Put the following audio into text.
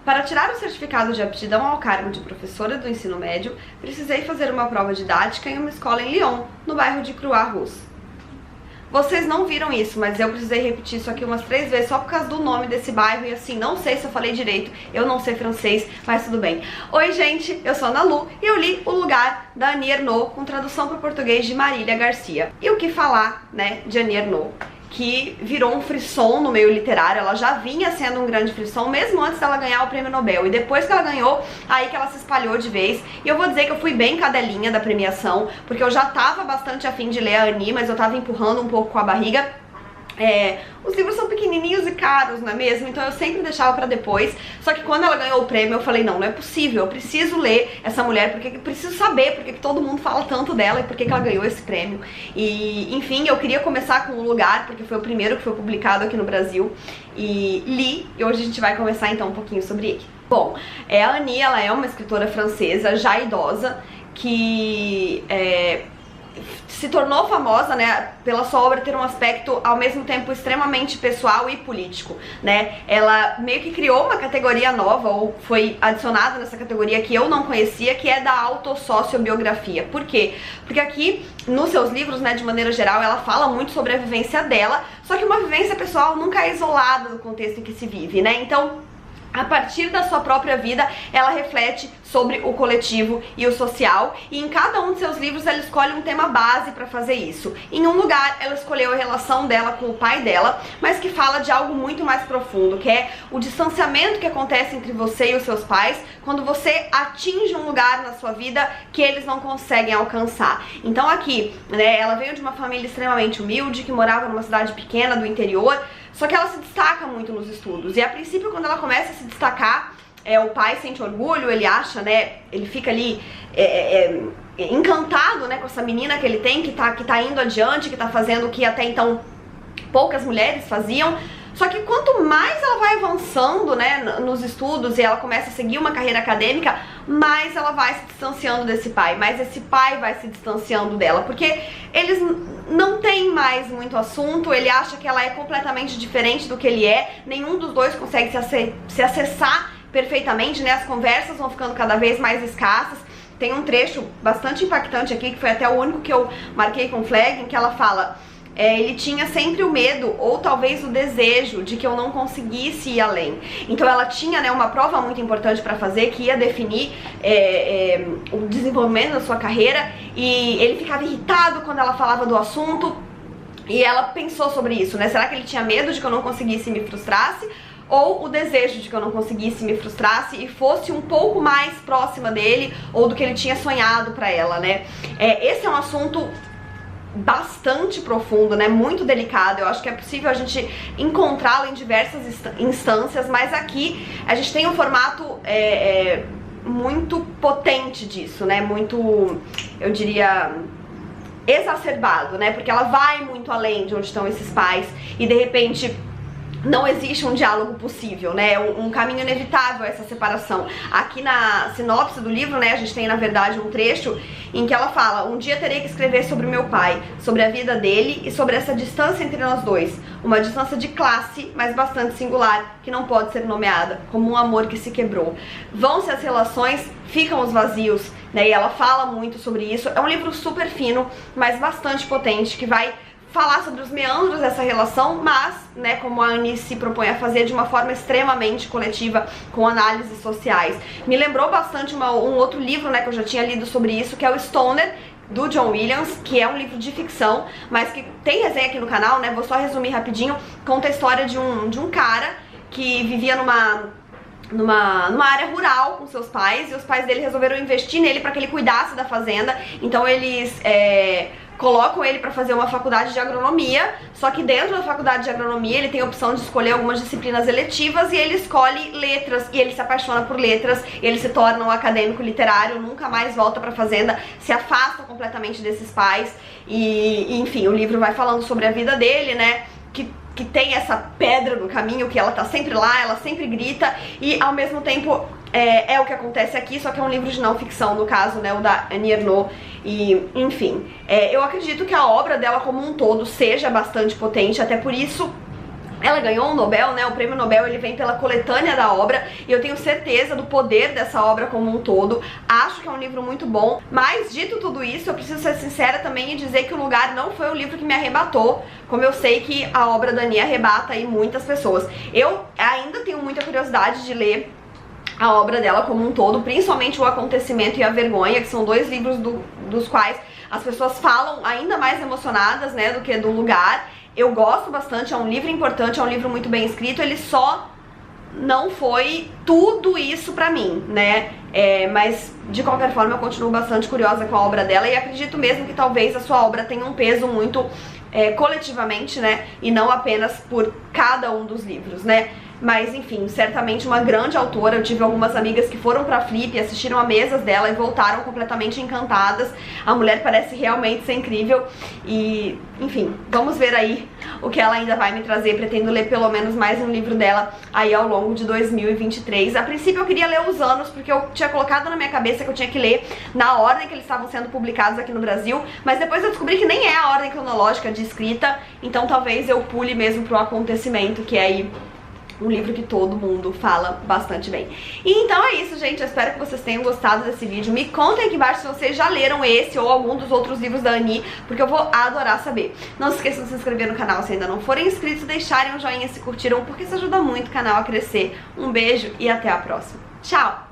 Para tirar o certificado de aptidão ao cargo de professora do ensino médio, precisei fazer uma prova didática em uma escola em Lyon, no bairro de Croix-Rousse. Vocês não viram isso, mas eu precisei repetir isso aqui umas 3 vezes só por causa do nome desse bairro e assim, não sei se eu falei direito, eu não sei francês, mas tudo bem. Oi gente, eu sou a Ana Lu e eu li O Lugar, da Annie Ernaux, com tradução para o português de Marília Garcia. E o que falar, né, de Annie Ernaux, que virou um frisson no meio literário. Ela já vinha sendo um grande frisson mesmo antes dela ganhar o prêmio Nobel, e depois que ela ganhou, aí que ela se espalhou de vez. E eu vou dizer que eu fui bem cadelinha da premiação, porque eu já tava bastante afim de ler a Annie, mas eu tava empurrando um pouco com a barriga. Os livros são pequenininhos e caros, não é mesmo? Então eu sempre deixava pra depois. Só que quando ela ganhou o prêmio eu falei, não é possível, eu preciso ler essa mulher, porque eu preciso saber porque que todo mundo fala tanto dela e por que ela ganhou esse prêmio. E enfim, eu queria começar com O Lugar, porque foi o primeiro que foi publicado aqui no Brasil, e li, e hoje a gente vai conversar então um pouquinho sobre ele. Bom, a Annie, ela é uma escritora francesa já idosa, que se tornou famosa, né, pela sua obra ter um aspecto ao mesmo tempo extremamente pessoal e político, né? Ela meio que criou uma categoria nova, ou foi adicionada nessa categoria que eu não conhecia, que é da autossociobiografia. Por quê? Porque aqui, nos seus livros, né, de maneira geral, ela fala muito sobre a vivência dela, só que uma vivência pessoal nunca é isolada do contexto em que se vive, né? Então, a partir da sua própria vida, ela reflete sobre o coletivo e o social, e em cada um de seus livros ela escolhe um tema base para fazer isso. Em Um Lugar, ela escolheu a relação dela com o pai dela, mas que fala de algo muito mais profundo, que é o distanciamento que acontece entre você e os seus pais quando você atinge um lugar na sua vida que eles não conseguem alcançar. Então aqui, né, ela veio de uma família extremamente humilde, que morava numa cidade pequena do interior, só que ela se destaca muito nos estudos, e a princípio quando ela começa a se destacar, o pai sente orgulho, ele acha, né, ele fica ali encantado, né, com essa menina que ele tem, que tá indo adiante, que tá fazendo o que até então poucas mulheres faziam. Só que quanto mais ela vai avançando, né, nos estudos, e ela começa a seguir uma carreira acadêmica, mais ela vai se distanciando desse pai, mais esse pai vai se distanciando dela, porque eles não têm mais muito assunto, ele acha que ela é completamente diferente do que ele é, nenhum dos dois consegue se acessar perfeitamente, né, as conversas vão ficando cada vez mais escassas. Tem um trecho bastante impactante aqui, que foi até o único que eu marquei com flag, em que ela fala: ele tinha sempre o medo, ou talvez o desejo, de que eu não conseguisse ir além. Então ela tinha, né, uma prova muito importante para fazer, que ia definir o desenvolvimento da sua carreira, e ele ficava irritado quando ela falava do assunto, e ela pensou sobre isso, né? Será que ele tinha medo de que eu não conseguisse e me frustrasse? Ou o desejo de que eu não conseguisse, me frustrasse e fosse um pouco mais próxima dele, ou do que ele tinha sonhado pra ela, né? Esse é um assunto bastante profundo, né, muito delicado. Eu acho que é possível a gente encontrá-lo em diversas instâncias, mas aqui a gente tem um formato muito potente disso, né, muito, eu diria, exacerbado, né, porque ela vai muito além de onde estão esses pais, e de repente não existe um diálogo possível, né, um caminho inevitável a essa separação. Aqui na sinopse do livro, né, a gente tem na verdade um trecho em que ela fala: um dia terei que escrever sobre meu pai, sobre a vida dele e sobre essa distância entre nós dois, uma distância de classe, mas bastante singular, que não pode ser nomeada, como um amor que se quebrou. Vão-se as relações, ficam os vazios, né, e ela fala muito sobre isso. É um livro super fino, mas bastante potente, que vai falar sobre os meandros dessa relação, mas, né, como a Annie se propõe a fazer, de uma forma extremamente coletiva, com análises sociais. Me lembrou bastante um outro livro, né, que eu já tinha lido sobre isso, que é o Stoner, do John Williams, que é um livro de ficção, mas que tem resenha aqui no canal, né, vou só resumir rapidinho. Conta a história de um cara que vivia numa área rural com seus pais, e os pais dele resolveram investir nele para que ele cuidasse da fazenda. Então eles colocam ele para fazer uma faculdade de agronomia, só que dentro da faculdade de agronomia ele tem a opção de escolher algumas disciplinas eletivas, e ele escolhe letras, e ele se apaixona por letras, ele se torna um acadêmico literário, nunca mais volta para a fazenda, se afasta completamente desses pais, e enfim, o livro vai falando sobre a vida dele, né, que tem essa pedra no caminho, que ela tá sempre lá, ela sempre grita, e ao mesmo tempo é o que acontece aqui, só que é um livro de não ficção, no caso, né, o da Annie Ernaux, e enfim, eu acredito que a obra dela como um todo seja bastante potente, até por isso ela ganhou um Nobel, né? O prêmio Nobel ele vem pela coletânea da obra e eu tenho certeza do poder dessa obra como um todo. Acho que é um livro muito bom, mas dito tudo isso, eu preciso ser sincera também e dizer que O Lugar não foi o livro que me arrebatou, como eu sei que a obra da Annie arrebata aí muitas pessoas. Eu ainda tenho muita curiosidade de ler a obra dela como um todo, principalmente O Acontecimento e a Vergonha, que são dois livros dos quais as pessoas falam ainda mais emocionadas, né, do que do Lugar. Eu gosto bastante, é um livro importante, é um livro muito bem escrito, ele só não foi tudo isso pra mim, né? Mas de qualquer forma eu continuo bastante curiosa com a obra dela e acredito mesmo que talvez a sua obra tenha um peso muito coletivamente, né? E não apenas por cada um dos livros, né? Mas enfim, certamente uma grande autora. Eu tive algumas amigas que foram pra Flip, assistiram a mesas dela e voltaram completamente encantadas. A mulher parece realmente ser incrível. E, enfim, vamos ver aí o que ela ainda vai me trazer. Pretendo ler pelo menos mais um livro dela aí ao longo de 2023. A princípio eu queria ler Os Anos, porque eu tinha colocado na minha cabeça que eu tinha que ler na ordem que eles estavam sendo publicados aqui no Brasil. Mas depois eu descobri que nem é a ordem cronológica de escrita. Então talvez eu pule mesmo pro Acontecimento, que é aí um livro que todo mundo fala bastante bem. E então é isso, gente. Eu espero que vocês tenham gostado desse vídeo. Me contem aqui embaixo se vocês já leram esse ou algum dos outros livros da Annie, porque eu vou adorar saber. Não se esqueçam de se inscrever no canal se ainda não forem inscritos, deixarem um joinha se curtiram, porque isso ajuda muito o canal a crescer. Um beijo e até a próxima. Tchau!